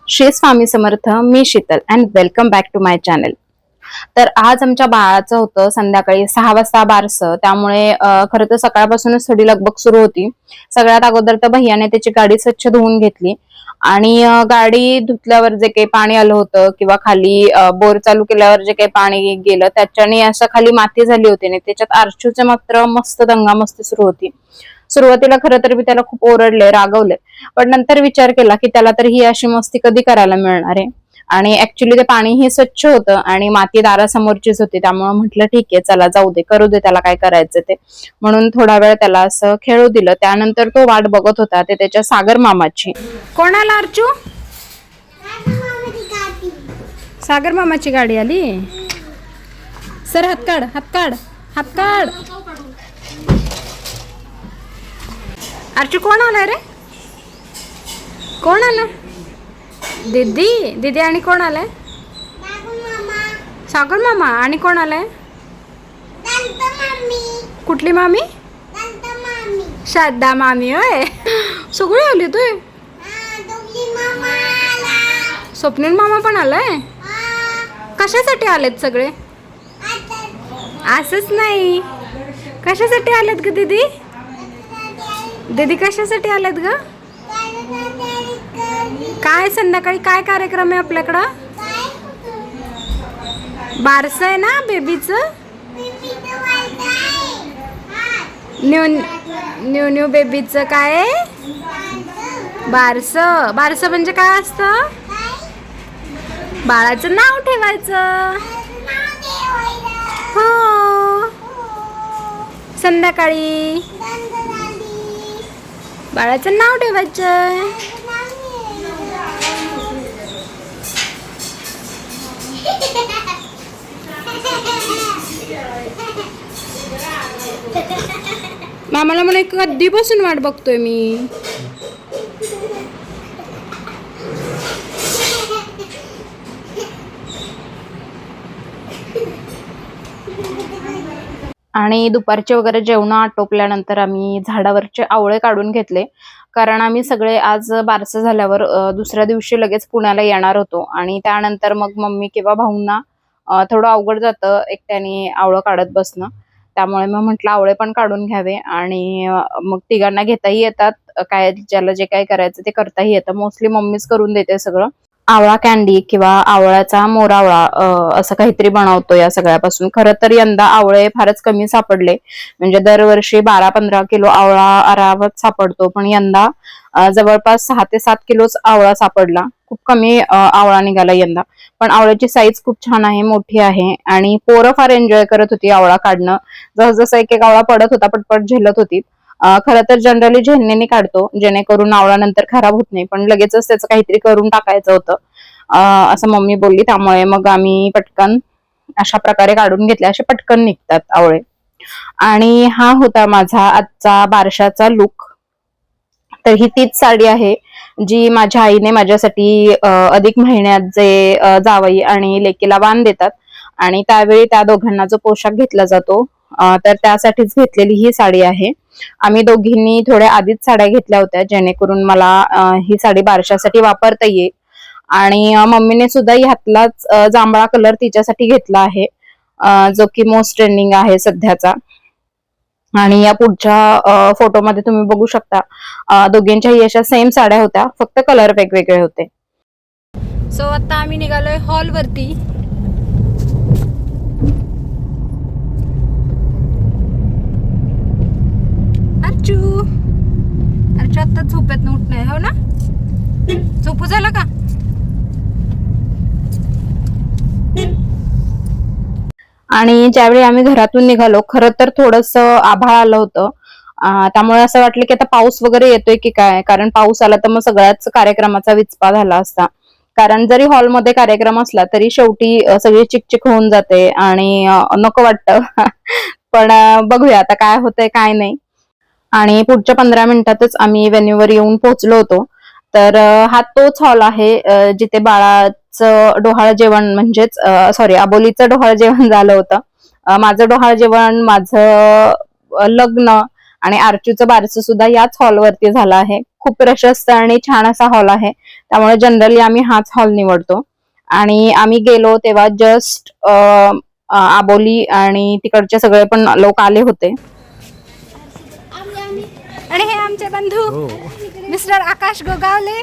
श्री स्वामी समर्थ. मी Sheetal and welcome back to my channel. तर आज आमच्या बाळाचं होतं संध्याकाळी 6 वाजता बारसं. त्यामुळे खरं तर सकाळपासूनच थोडी लगबग सुरू होती. सगळ्यात अगोदर तर भैयाने त्याची गाडी स्वच्छ धुवून घेतली आणि गाडी धुतल्यावर जे काही पाणी आलं होतं किंवा खाली बोर चालू केल्यावर जे काही पाणी गेलं त्याच्याने असं खाली माती झाली होती आणि त्याच्यात आरचूचे मात्र मस्त दंगामस्ती सुरू होती. सुरुवातीला खरं तर मी त्याला खूप ओरडले, रागवले, पण नंतर विचार केला की त्याला तर ही अशी मस्ती कधी करायला मिळणार आहे. आणि ऍक्च्युली ते पाणीही स्वच्छ होतं आणि माती दारासमोरचीच होती. त्यामुळे म्हटलं ठीक आहे, चला जाऊ दे, करू दे त्याला काय करायचं ते. म्हणून थोडा वेळ त्याला असं खेळू दिलं. त्यानंतर तो वाट बघत होता ते त्याच्या सागर मामाची. कोणाला अर्चू? सागर मामाची गाडी आली. सर हात काढ, हात काढ, हात काढ. अर्चू कोण आलाय रे? कोण आलं? दीदी. दीदी आणि कोण आलाय? सागर मामा. आणि कोण आलाय? कुठली मामी? श्रद्धा मामी. होय, सगळे आले तू. स्वप्नील मामा पण आलाय. कशासाठी आलेत सगळे? असंच नाही, कशासाठी आलेत ग दीदी? दीदी कशासाठी आलेत ग? काय संध्याकाळी काय कार्यक्रम आहे आपल्याकडं? बारस आहे ना बेबीचं. न्यू न्यू बेबीचं काय? बारस. बारस म्हणजे काय असतं? बाळाचं नाव ठेवायचं. हो, संध्याकाळी बाळाचं नाव ठेवायचं. मामाला म्हणे कधीपासून वाट बघतोय मी. आणि दुपारचे वगैरे जेवण आटोपल्यानंतर आम्ही झाडावरचे आवळे काढून घेतले. कारण आम्ही सगळे आज बारसं झाल्यावर दुसऱ्या दिवशी लगेच पुण्याला येणार होतो आणि त्यानंतर मग मम्मी किंवा भाऊंना थोडं अवघड जातं एकट्याने आवळं काढत बसणं. त्यामुळे मग म्हटलं आवळे पण काढून घ्यावे आणि मग तिघांना घेताही येतात. काय ज्याला जे काय करायचं ते करताही येतं. मोस्टली मम्मीच करून देते सगळं. आवळा कॅन्डी किंवा आवळ्याचा मोरावळा असं काहीतरी बनवतो या सगळ्यापासून. खरं तर यंदा आवळे फारच कमी सापडले. म्हणजे दरवर्षी 12-15 किलो आवळा आरामात सापडतो, पण यंदा जवळपास 6 ते 7 किलोच आवळा सापडला. खूप कमी आवळा निघाला यंदा. पण आवळ्याची साईज खूप छान आहे, मोठी आहे आणि पोरं फार एन्जॉय करत होती आवळा काढणं. जसजसा एक एक आवळा पडत होता पटपट झेलत होती. खरं तर जनरली झेलण्याने काढतो जेणेकरून आवळा नंतर खराब होत नाही, पण लगेचच त्याचं काहीतरी करून टाकायचं होतं असं मम्मी बोलली. त्यामुळे मग आम्ही पटकन अशा प्रकारे काढून घेतले. असे पटकन निघतात आवळे. आणि हा होता माझा आजचा बारशाचा लुक. तर ही तीच साडी आहे जी माझ्या आईने माझ्यासाठी अधिक महिन्यात जे जावई आणि लेकीला वाण देतात आणि त्यावेळी त्या दोघांना जो पोशाख घेतला जातो तर त्यासाठीच घेतलेली ही साडी आहे. आम्ही दोघींनी थोड्या आधीच साड्या घेतल्या होत्या जेणेकरून मला ही साडी बारशासाठी वापरता येईल. आणि मम्मीने सुद्धा ह्यातलाच जांभळा कलर तिच्यासाठी घेतला आहे जो की मोस्ट ट्रेंडिंग आहे सध्याचा. आणि या पुढच्या फोटोमध्ये तुम्ही बघू शकता दोघींच्याही अशा सेम साड्या होत्या, फक्त कलर वेगवेगळे होते. सो आता आम्ही निघालोय हॉल वरती. अर्चू आता झोपेत उठणे हो ना? झोपू झालं का? आणि ज्यावेळी आम्ही घरातून निघालो खरं तर थोडस आभाळ आलं होतं. त्यामुळे असं वाटलं की आता पाऊस वगैरे येतोय की काय, कारण पाऊस आला तर मग सगळ्याच कार्यक्रमाचा विचपा झाला असता. कारण जरी हॉलमध्ये कार्यक्रम असला तरी शेवटी सगळी चिकचिक होऊन जाते आणि नको वाटतं. पण बघूया आता काय होतंय काय नाही. आणि पुढच्या 15 मिनिटातच आम्ही व्हेन्यूवर येऊन पोहोचलो होतो. तर हा तोच हॉल आहे जिथे बाळाचं डोहाळ जेवण म्हणजेच सॉरी अबोलीचं डोहाळ जेवण झालं होतं. माझं डोहाळ जेवण, माझं लग्न आणि आरचूचं बारसं सुद्धा याच हॉलवरती झालं आहे. खूप प्रशस्त आणि छान असा हॉल आहे, त्यामुळे जनरली आम्ही हाच हॉल निवडतो. आणि आम्ही गेलो तेव्हा जस्ट आबोली आणि तिकडचे सगळे पण लोक आले होते. आणि हे आमचे बंधू मिस्टर आकाश गोगावले.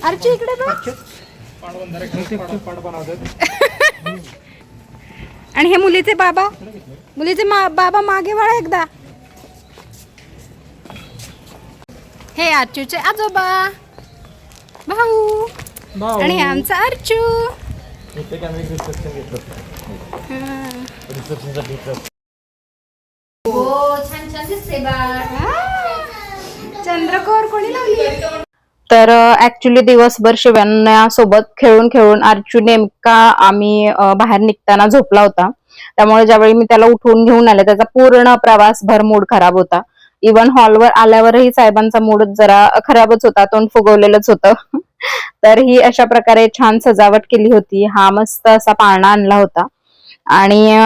अर्ची इकडे बघ. आणि हे मुलीचे बाबा, बाबा मागे वळा एकदा. हे अर्चूचे आजोबा भाऊ. आणि हे आमचा अर्चू. चंद्रकोर कोणी लावली? तर ऍक्च्युली दिवसभर शिवान्यासोबत खेळून खेळून अर्चू नेमका आम्ही बाहेर निघताना झोपला होता. त्यामुळे ज्यावेळी मी त्याला उठवून घेऊन आले त्याचा पूर्ण प्रवासभर मूड खराब होता. इव्हन हॉलवर आल्यावरही साहेबांचा मूड जरा खराबच होता, तोंड फुगवलेलंच होतं. तर ही अशा प्रकारे छान सजावट केली होती. हा मस्त असा पाळणा आणला होता. आणि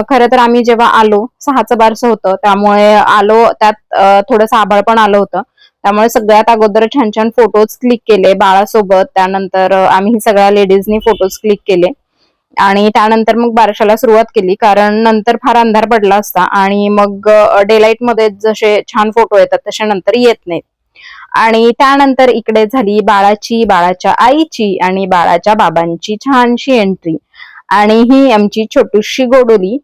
खरं तर आम्ही जेव्हा आलो 6चं बारसं होतं, त्यामुळे आलो त्यात थोडंसं आभाळ पण आलं होतं. त्यामुळे सगळ्यात अगोदर छान छान फोटोज क्लिक केले बाळासोबत. त्यानंतर आम्ही सगळ्या लेडीजनी फोटोज क्लिक केले आणि त्यानंतर मग बारशाला सुरुवात केली, कारण नंतर फार अंधार पडला असता आणि मग डेलाईट मध्ये जसे छान फोटो येतात तसे नंतर येत नाहीत. आणि त्यानंतर इकडे झाली बाळाची, बाळाच्या आईची आणि बाळाच्या बाबांची छानशी एंट्री. आणि ही आमची छोटीशी गोडोली,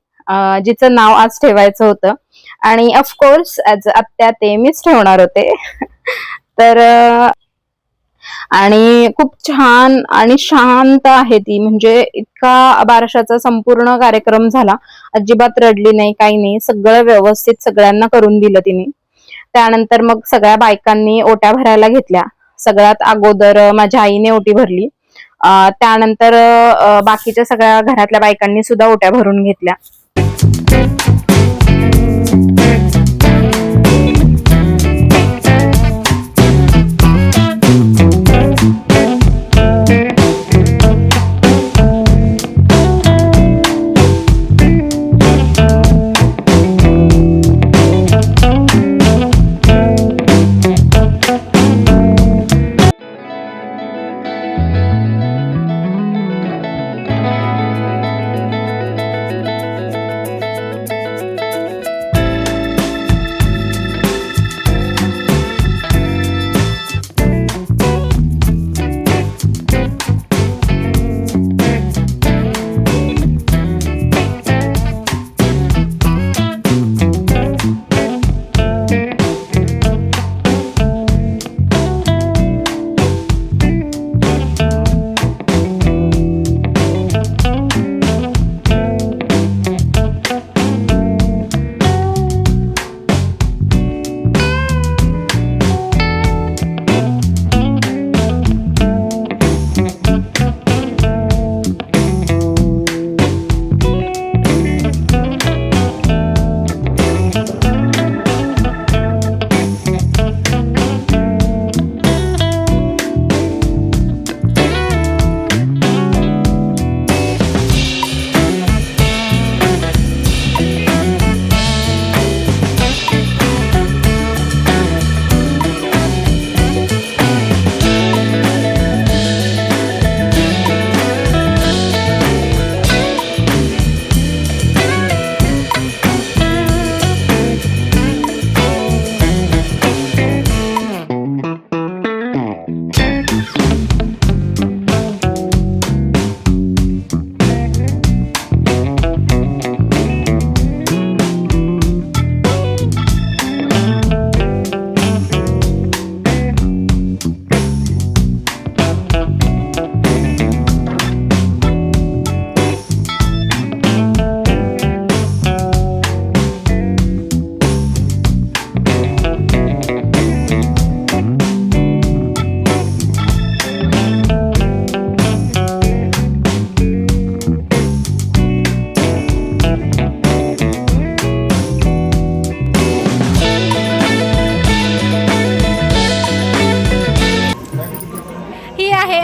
जिचं नाव आज ठेवायचं होतं आणि ऑफकोर्स ऍज आत्या ते मीच ठेवणार होते. तर आणि खूप छान आणि शांत आहे ती, म्हणजे इतका बारशाचा संपूर्ण कार्यक्रम झाला, अजिबात रडली नाही, काही नाही, सगळं व्यवस्थित सगळ्यांना करून दिलं तिने. त्यानंतर मग सगळ्या बायकांनी ओट्या भरायला घेतल्या. सगळ्यात अगोदर माझ्या आईने ओटी भरली. त्यानंतर बाकीच्या सगळ्या घरातल्या बायकांनी सुद्धा ओट्या भरून घेतल्या.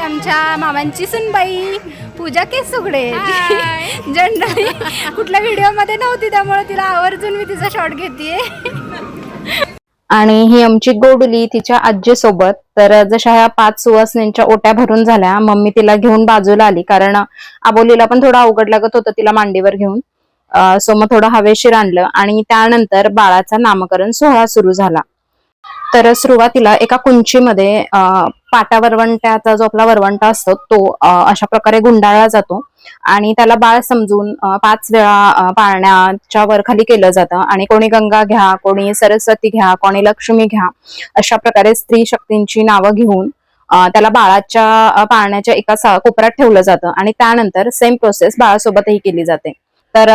आमच्या मामांची सुनबाई पूजा केसुगडे. जनरली कुठल्या व्हिडिओ मध्ये नव्हती, त्यामुळे तिला आवर्जून मी तिचा शॉट घेतेय. आणि ही आमची गोडली तिच्या आजीसोबत. तर जशा ह्या 5 सुवासिनींच्या ओट्या भरून झाल्या, मम्मी तिला घेऊन बाजूला आली, कारण आबोलीला पण थोडं अवघड लागत होतं तिला मांडीवर घेऊन. सो मग थोडं हवेशीर आणलं आणि त्यानंतर बाळाचा नामकरण सोहळा सुरू झाला. तर सुरुवातीला एका कुंचीमध्ये पाटा वरवंट्याचा जो आपला वरवंटा असतो तो अशा प्रकारे गुंडाळला जातो आणि त्याला बाळ समजून 5 वेळा पाळण्याच्या वरखाली केलं जातं. आणि कोणी गंगा घ्या, कोणी सरस्वती घ्या, कोणी लक्ष्मी घ्या, अशा प्रकारे स्त्री शक्तींची नावं घेऊन त्याला बाळाच्या पाळण्याच्या एका कोपऱ्यात ठेवलं जातं आणि त्यानंतर सेम प्रोसेस बाळासोबतही केली जाते. तर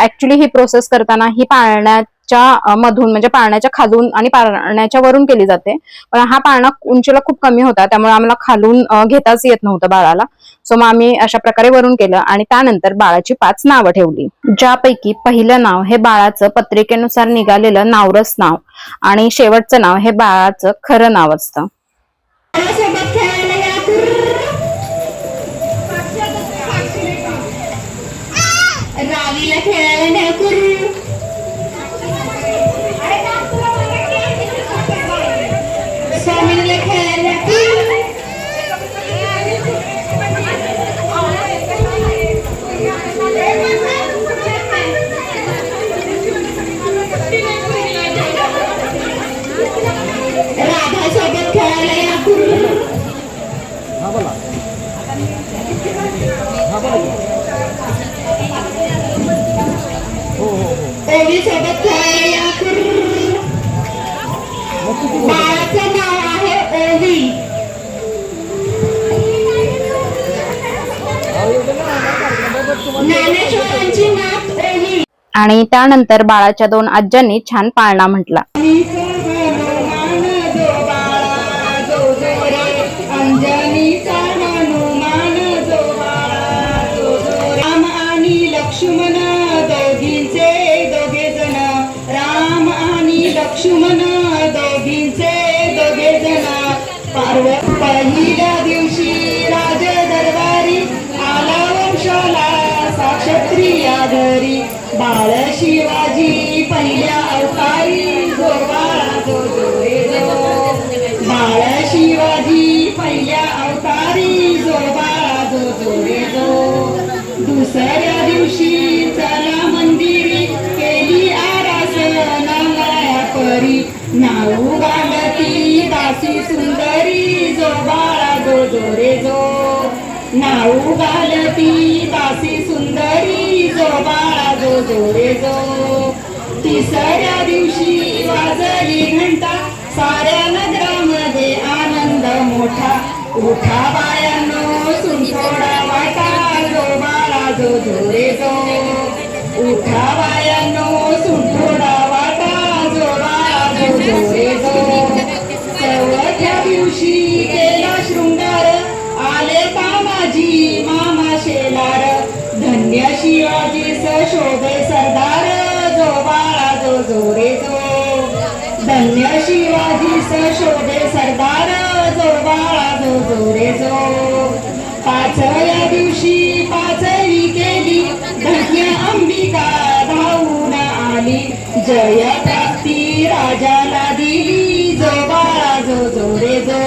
ऍक्च्युली ही प्रोसेस करताना ही पाळण्याच्या मधून म्हणजे पाळण्याच्या खालून आणि पाळण्याच्या वरून केली जाते. पण हा पाळणा उंचीला खूप कमी होता, त्यामुळे आम्हाला खालून घेताच येत नव्हतं बाळाला. सो मग आम्ही अशा प्रकारे वरून केलं आणि त्यानंतर बाळाची 5 नावं ठेवली, ज्यापैकी पहिलं नाव हे बाळाचं पत्रिकेनुसार निघालेलं नावरस नाव आणि शेवटचं नाव हे बाळाचं खरं नाव असतं. रावीला खेळायला न्या करू. स्वामीला खेळायला न्या करू. राधा सोबत खेळायला या करू. ओवी सोबत खेळायला या करू. बाळाचं नाव आहे ओवी. ज्ञानेश्वरांची नात ओवी. आणि त्यानंतर बाळाच्या 2 आज्यांनी छान पाळणा म्हटला. अंजनीचा हनुमान जो बाळा जो जो. राम आणि लक्ष्मण दोघींचे दोघे जण. राम आणि लक्ष्मण दोघींचे दोघे जण. पार्वती पहिल्या दिवशी राज दरबारी आला वंशाला साक्षत्रिया घरी. बाळ शिवाजी पहिल्या अवतारी जो बाळा जो जो रे जो. बाळ शिवाजी पहिल्या अवतारी जो बाळा जो जो रे जो. दुसऱ्या दिवशी चला मंदिरी केली आरास नांगळ्या परी. नाऊ घालती दासी सुंदरी जो बाळा जो जो रे जो. नाऊ घालती दासी सुंदरी जो बाळा जो जो रे जो. तिसऱ्या दिवशी वाजली घंटा साऱ्या नगरामध्ये आनंद मोठा. उठा बायानो सुंठोडा वाटा जो बाळा जो जो रे जो. उठा बायानो सुंठोडा वाटा जो बाळा जो जो रे जो. चौथ्या दिवशी केला शृंगार आले तानाजी मामा शेलार. धन्य शिवाजी शोभे सरदार जो बाळा जो जो रे जो. धन्य शिवाजी शोभे सरदार जो बाळा जो जो रे जो. 5व्या दिवशी 5वी केली धन्य अंबिका धावून आली. जय प्राप्ती राजाला दिली जो बाळा जो जो रे जो.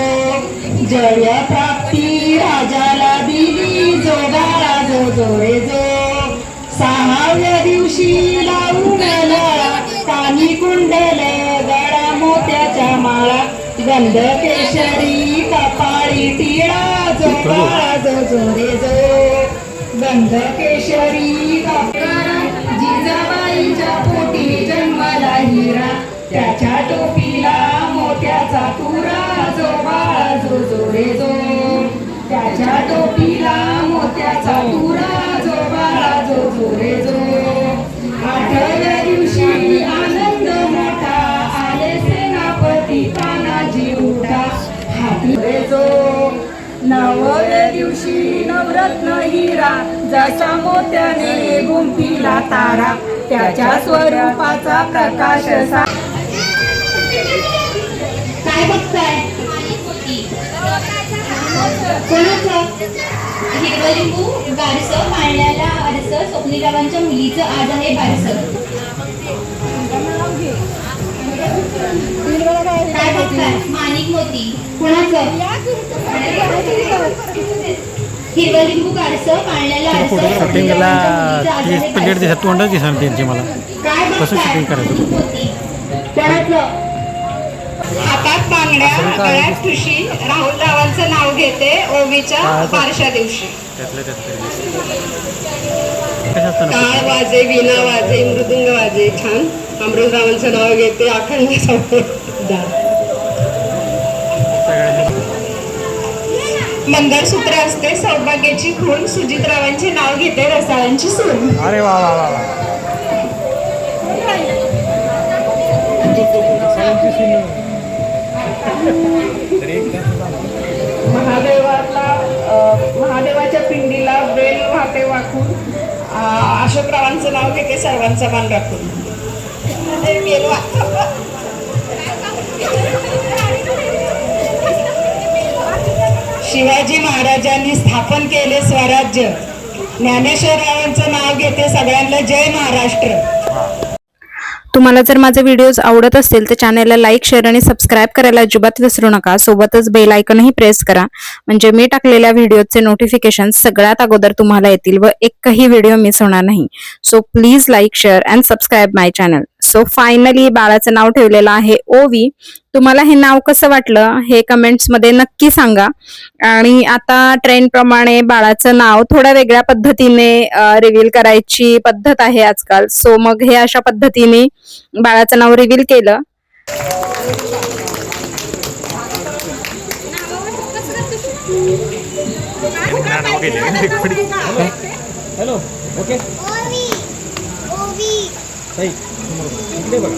जय प्राप्ती राजाला दिली जो बाळा जो जो रे जो. 6व्या दिवशी लावून कानी कुंडल गळा मोत्याच्या माळा. गंध केशरी कपाळी टिळा जो बाळा जो जो रे जो. गंध केशरी कपाळा जिजाबाईच्या पोटी जन्मला हिरा. त्याच्या टोपीला मोत्याचा तुरा जो बाळा जो जो रे जो. त्याच्या टोपीला मोत्याचा तुरा जो बाळा जो जो रे जो. 8व्या दिवशी आनंद मोठा आले सेनापती तानाजी उठा. हाती रे जो. 9व्या दिवशी नवरत्न हिरा जसा मोत्याने गुंफिला तारा. त्याच्या स्वरूपाचा प्रकाश काय बघताय? कोणाचं? हिरवलिंबू बारसं पाळण्याला आरसं. स्वप्नीरावांच्या मुलीचं आज आहे बारसं. काय बघताय? माणिक मोती कुणाचं? हिरवं लिंबू काढसं पाळण्याला आरसं शूटिंगला 30-35 दिवसात तोंडच दिसणार त्यांची मला. काय कसं शूटिंग करायचं? कोणाचं? हातात बांगड्या गळ्यात ठुशी राहुल रावांचं नाव घेते ओवीच्या बारशा दिवशी. टाळ वाजे विणा वाजे मृदुंग वाजे छान अमृतरावांचं नाव घेते अखंड संवाद. मंगळसूत्र असते सौभाग्याची खूण सुजितरावांचे नाव घेते रसाळांची सून. अरे वा वा वा वा. महादेवाच्या पिंडीला बेल वाहते वाकून अशोकरावांचं नाव घेते सर्वांचा मान राखून. बेल शिवाजी महाराजांनी स्थापन केले स्वराज्य ज्ञानेश्वररावांचं नाव घेते सगळ्यांना जय महाराष्ट्र. तुम्हाला जर माझे व्हिडिओज आवडत असतील तर चॅनलला लाईक शेअर आणि सबस्क्राईब करायला अजिबात विसरू नका. सोबतच बेल आयकॉनही प्रेस करा म्हणजे मी टाकलेल्या व्हिडिओचे नोटिफिकेशन सगळ्यात अगोदर तुम्हाला येतील व एकही व्हिडिओ मिस होणार नाही. So please like share and subscribe my channel. So finally बाळाचं नाव ठेवलेलं आहे ओवी. तुम्हाला हे नाव कसं वाटलं हे कमेंट्स मध्ये नक्की सांगा. आणि आता ट्रेंड प्रमाणे बाळाचं नाव थोड्या वेगळ्या पद्धतीने रिव्हील करायची पद्धत आहे आजकाल. सो मग हे अशा पद्धतीने बाळाचं नाव रिव्हील केलं. हॅलो ओके ताई इकडे बघा.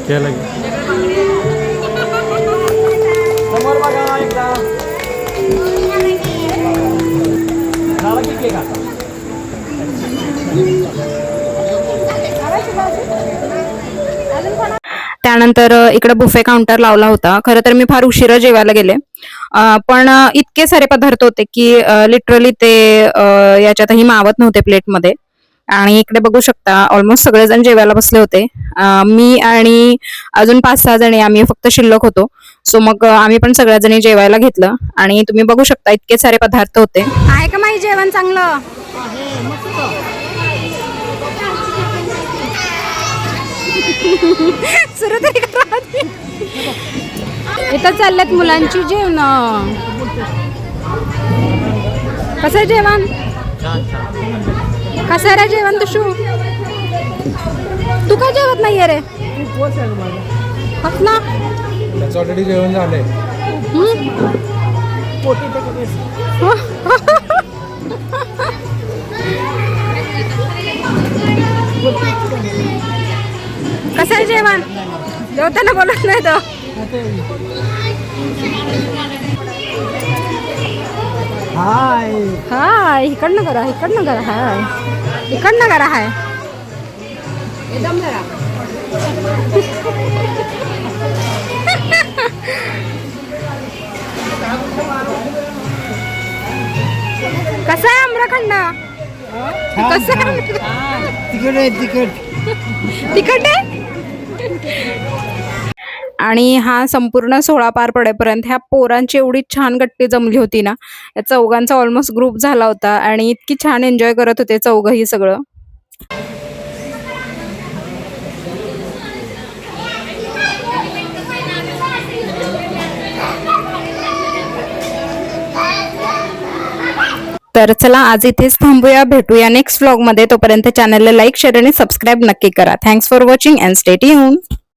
केलं समोर बघा एकदा. झाला की केक आता. त्यानंतर इकडे बुफे काउंटर लावला होता. खरं तर मी फार उशिरा जेवायला गेले पण इतके सारे पदार्थ होते की लिटरली ते याच्यातही मावत नव्हते प्लेटमध्ये. आणि इकडे बघू शकता ऑलमोस्ट सगळेजण जेवायला बसले होते. मी आणि अजून 5-6 जणी आम्ही फक्त शिल्लक होतो. सो मग आम्ही पण सगळ्या जणी जेवायला घेतलं आणि तुम्ही बघू शकता इतके सारे पदार्थ होते. आहे का माही जेवण चांगलं? सुरू तरी करा. इथं चालल्यात मुलांची जेवण. कसं जेवण? कसं रे जेवण तुझू? तू काय जेवत नाहीये रे? ना त्याचं ऑलरेडी जेवण झालंय. कसं आहे जेवण? जेवताना बोलत नाही तो. हाय हाय इकडनं करा इकडनं करा. हाय इकडनं करा. हाय एकदम करा. कसं आहे आम्रखंड? कसं आहे? तिकट आहे तिकट. तिखट आहे. आणि हा संपूर्ण सोहळा पार पडेपर्यंत ह्या पोरांची एवढी छान गट्टी जमली होती ना. या चौघांचा ऑलमोस्ट ग्रुप झाला होता आणि इतकी छान एन्जॉय करत होते चौघही सगळं. तर चला आज इथेच थांबूया. भेटूया नेक्स्ट व्लॉग मध्ये. तोपर्यंत चॅनलला लाईक शेअर आणि सबस्क्राईब नक्की करा. Thanks for watching and stay tuned.